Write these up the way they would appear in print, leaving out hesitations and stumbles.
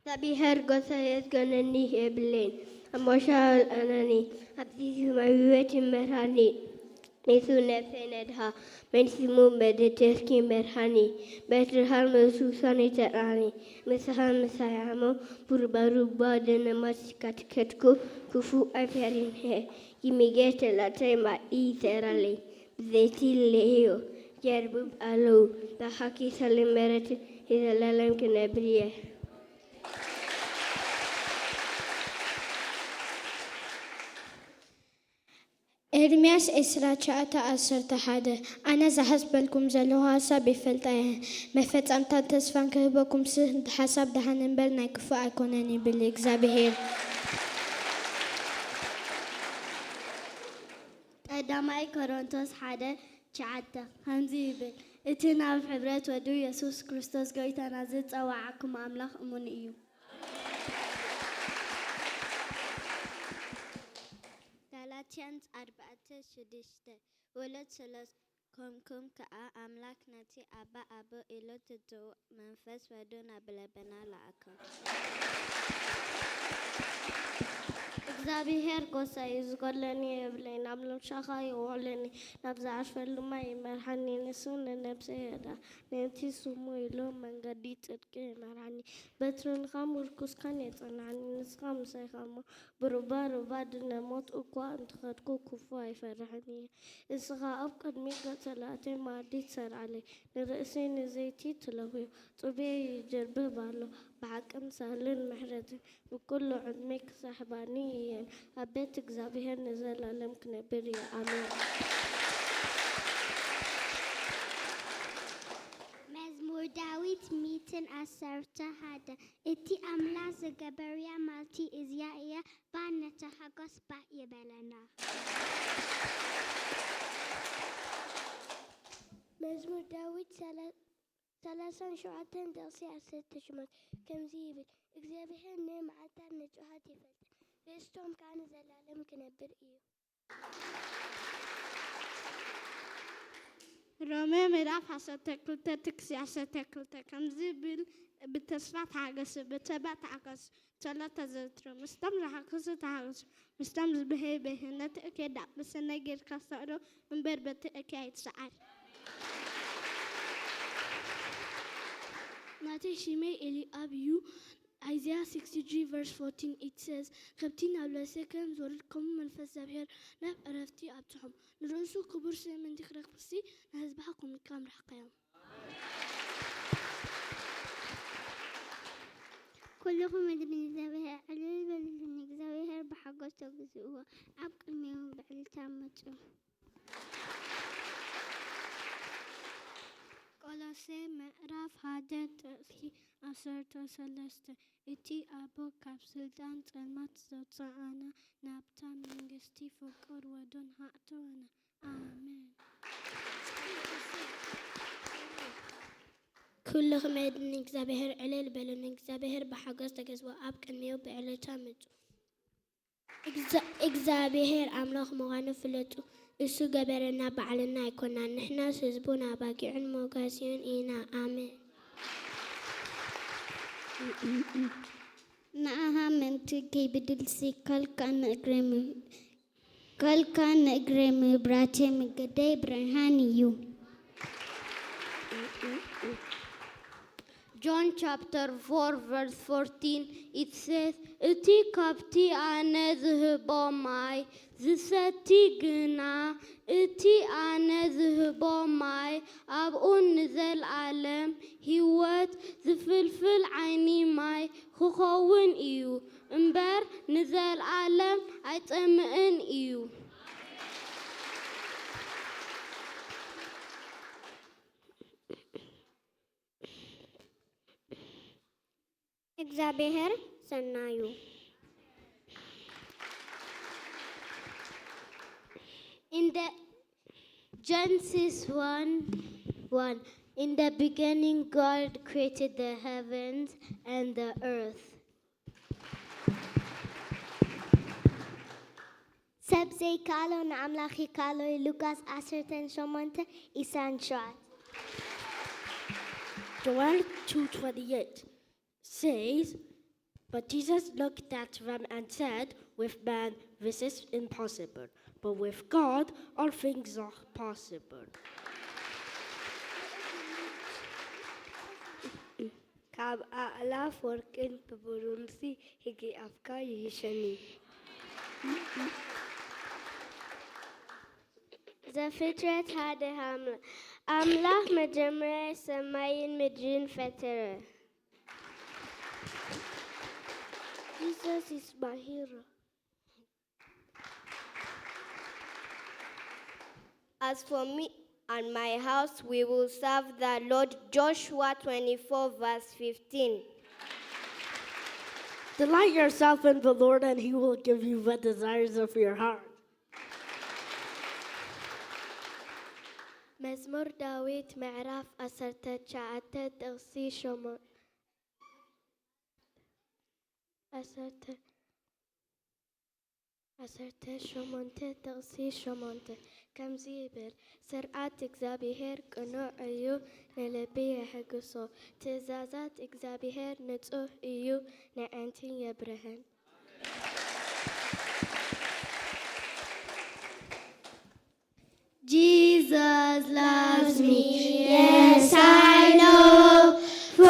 እግዚአብሔር ጎሳዬን ይብልኝ አሞሻል አናኒ አብዲስ ማይወት መርሃኒ ንሱ ነፍነድሃ መንስሙ መደተስኪ መርሃኒ በትርሃን መሱሳን ተራኒ መስሃን መሳያሞ ቡርባሩባ ደነማስ ካትከትኩ ኩፉ አፈሪን ሄ ይሚጌት ላተማ ኢተራሌ ዘይቲ ለዮ የርቡብ አለው ታሐኪ ሰለመረት ይዘላለም ከነብሪየ ኤርምያስ እስራቻታ አሰርተ ሓደ ኣነ ዝሓስበልኩም ዘለኹ ሃሳብ ይፈልጣየ መፈጸምታት ተስፋን ክህበኩም ሓሳብ ደሃን እምበር ናይ ክፉእ ኣይኮነን ይብል እግዚአብሔር። ቀዳማይ ቆሮንቶስ 1:9 ከምዚ ይብል እቲ ናብ ሕብረት ወዱ ኢየሱስ ክርስቶስ ጎይታና ዝፀዋዓኩም ኣምላኽ እሙን እዩ። ጋላትያንስ 4:6 ወለድ ስለኮንኩም ከዓ ኣምላክ ነቲ ኣባ ኣቦ ኢሉ ትጽውዕ መንፈስ ወዱ ናብ ልበና ለኣከ። እግዚአብሔር ጎሳዬ ዝጎለኒ የብለኝ ናብ ልምሻኻ ይውዕለኒ ናብ ዝዓርፈሉማ ይመርሐኒ ንሱ ንነብሰ የዳ ነቲ ስሙ ኢሉ መንገዲ ጽድቂ ይመርሐኒ በትርንኻ ምርኩስካን የጸናዕኒ ንስኻ ምሳይኻ ሞ ብሩባ ሩባ ድነሞት እኳ እንትኸድኩ ክፉ ኣይፈርሐኒ እስኻ ኣብ ቅድሚ ገጸላእተይ ማዕዲ ትሰርዓለይ ንርእሰይ ንዘይቲ ትለውዮ ጽቤ ይጅርብብ ኣሎ ብሓቅን ሳህልን ምሕረትን ብኩሉ ዕድሜ ክሳሕባኒ እየን ኣብ ቤት እግዚአብሔር ንዘላለም ክነብር እየ ኣሜን። መዝሙር ዳዊት 111 እቲ ኣምላኽ ዝገበርያ ማልቲ እዚኣ እያ ባነተ ሓጎስ ባእ ይበለና። መዝሙር ዳዊት 37 ደቕሲ 18 ከምዚ ይብል እግዚአብሔር ንመዓልታት ንጩኻት ይፈልጥ ርስቶም ከዓ ንዘላለም ክነብር እዩ። ሮሜ ምዕራፍ 12 ጥቅስ 12 ከምዚ ብል ብተስፋ ተሓገሱ ብተባ ተሓገሱ ጸሎት ተዘውትሩ ምስቶም ዝሓገሱ ተሓገሱ ምስቶም ዝበህይ በህነት እከ ዳብሰናይ ጌርካ ሰዕዶ እምበር በቲ እከ ኣይትሰዓር። ናተይ ሽመይ ኤሊኣብ እዩ። Isaiah 63 verse 14 it says ከብቲ ናብ ለሰከም ዝወርድ ከምኡ መንፈስ እግዚአብሔር ናብ ዕረፍቲ ኣብፅሖም ንርእሱ ክቡር ስም እንዲክረክብሲ ንህዝብኻ ኮሚካ ምራሕካዮም። ኩልኩም ምድሪ እግዚአብሔር ዕልል በልልኝ እግዚአብሔር ብሓጎስ ተግዚእዎ ኣብ ቅድሚኡ ብዕልልታ መፁ። ቆሎሴ ምዕራፍ 1 ጥቅሲ 13 እቲ ኣቦ ካብ ስልጣን ጸልማት ዘውፅኣና ናብታ መንግስቲ ፍቁር ወዱን ሃእተወና ኣሜን። ኩልኩም ምድሪ እግዚአብሔር ዕልል በልልኝ እግዚአብሔር ብሓጎስ ተግዚእዎ ኣብ ቅድሚኡ ብዕልልታ መፁ። እግዚአብሔር ኣምላኽ ምዃኑ ፍለጡ እሱ ገበረና ባዕልና ኣይኮናን ንሕናስ ህዝቡን ኣባጊዕን ሞጋሲዩን ኢና ኣሜን። ንኣኻ ምእንቲ ከይብድልሲ ከልካ ንእግረ ምብራቴ መገደይ ብርሃን እዩ። John chapter 4 verse 14 it says እቲ ካብቲ ኣነ ዝህቦ ማይ ዝሰቲ ግና እቲ ኣነ ዝህቦ ማይ ኣብኡ ንዘለኣለም ህይወት ዝፍልፍል ዓይኒ ማይ ክኸውን እዩ እምበር ንዘለኣለም ኣይፀምእን እዩ። እግዚአብሔር ሰናዩ In the Genesis 1:1 in the beginning God created the heavens and the earth. ሰብ ዘይከኣሎ ንኣምላኽ ይከኣሎ ሉቃስ 10:8 ኢሳይያስ Joel 2:28 says But Jesus looked at them and said, with man, this is impossible. But with God, all things are possible. ካብ ኣእላፍ ወርቅን ብብሩንሲ ሕጊ ኣፍካ ይሽኒ ዘፍጥረት ሓደ ኣምላኽ መጀመርያ ሰማይን ምድርን ፈጠረ። Jesus is my hero. As for me and my house, we will serve the Lord. Joshua 24, verse 15. Delight yourself in the Lord, and He will give you the desires of your heart. መዝሙር ዳዊት ምዕራፍ 19 ጥቕሲ 8 ከምዚ ይብል ስርዓት እግዚአብሔር ቅኑዕ እዩ ንልቢ የሕግሶ ትእዛዛት እግዚአብሔር ንጹህ እዩ ንዓንቲ የብርህን Jesus loves me, yes I know, for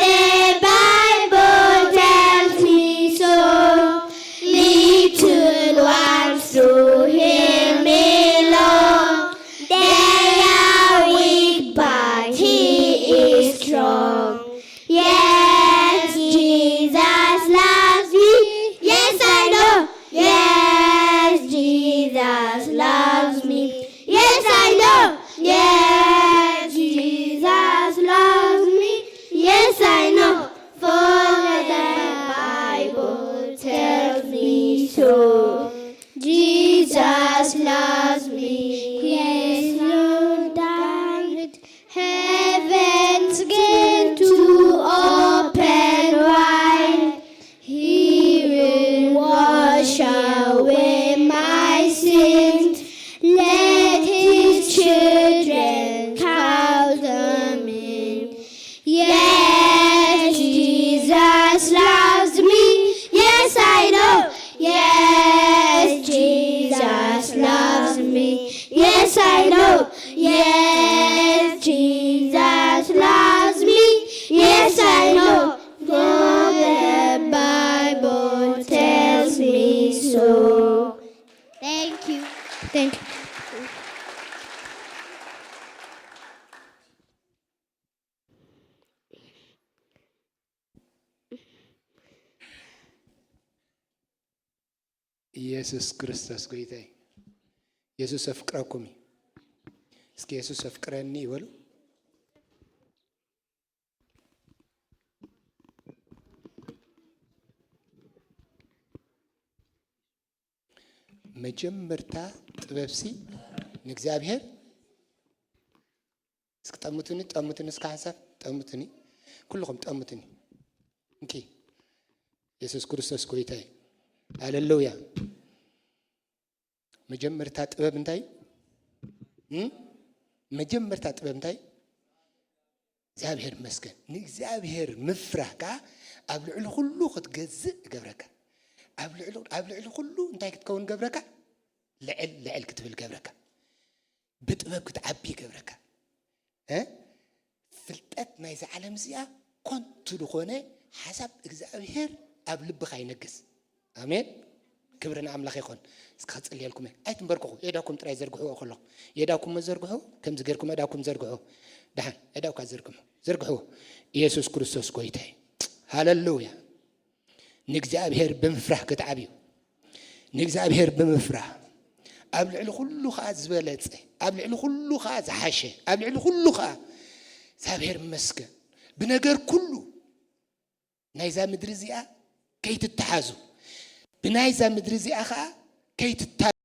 the Bible tells me so. Little ones through Him alone, they are weak but He is strong. Yes, Jesus loves me, yes I know, yes, Jesus loves me. Yes, I know. Yes, Jesus loves me. Yes, I know. For the Bible tells me so. Jesus loves me. Yes, Lord died. Heaven's gate to open wide. He will wash away my sins. Let His children count them in. Yes, Jesus loves me. Yes, I know. Yes, Jesus loves me. Yes, I know. Yes, Jesus loves me. Yes, I know. For the Bible tells me so. Thank you. Thank you. ኢየሱስ ክርስቶስ ጌታዬ ኢየሱስ አፍቅረኩም እስኪ ኢየሱስ አፍቅረኒ ይበሉ መጀመርታ ጥበብሲ ንእግዚአብሔር እስኪ ጠሙትኒ እስከ ሐሳብ ጠሙትኒ ኩልኩም ጠሙትኒ እንኪ ኢየሱስ ክርስቶስ ጌታዬ ሃሌሉያ መጀመርታ ጥበብ እንታይ መጀመርታ ጥበብ እንታይ እግዚአብሔር መስገን ንእግዚአብሔር ምፍራህ ካ ኣብ ልዕሊ ሁሉ ክትገዝእ ገብረካ ኣብ ልዕሊ ሁሉ እንታይ ክትከውን ገብረካ ልዕል ክትብል ገብረካ ብጥበብ ክትዓቢ ገብረካ ፍልጠት ናይዚ ዓለም እዚኣ ኮንቱ ዝኾነ ሓሳብ እግዚአብሔር ኣብ ልብኻ ይነግስ አሜን ክብርና አምላኽ ይኹን እስከ ጽልየልኩም አይትንበርኩ የዳኩም ጥራይ ዘርግሑ ከሎ የዳኩም ዘርግሑ ከምዚ ገርኩም የዳኩም ዘርግሑ ደሃን የዳውካ ዘርግሑ ኢየሱስ ክርስቶስ ጌታዬ ሃሌሉያ ንእግዚአብሔር ብምፍራህ ክትዓብዩ ንእግዚአብሔር ብምፍራህ ኣብ ልዕሊ ኩሉ ኸ ዝበለጸ ኣብ ልዕሊ ኩሉ ኸ ዝሓሸ ኣብ ልዕሊ ኩሉ ኸ እግዚአብሔር መስገን ብነገር ኩሉ ናይዛ ምድሪ እዚኣ ከይትተሓዙ بنايزا مدرزي أخا كي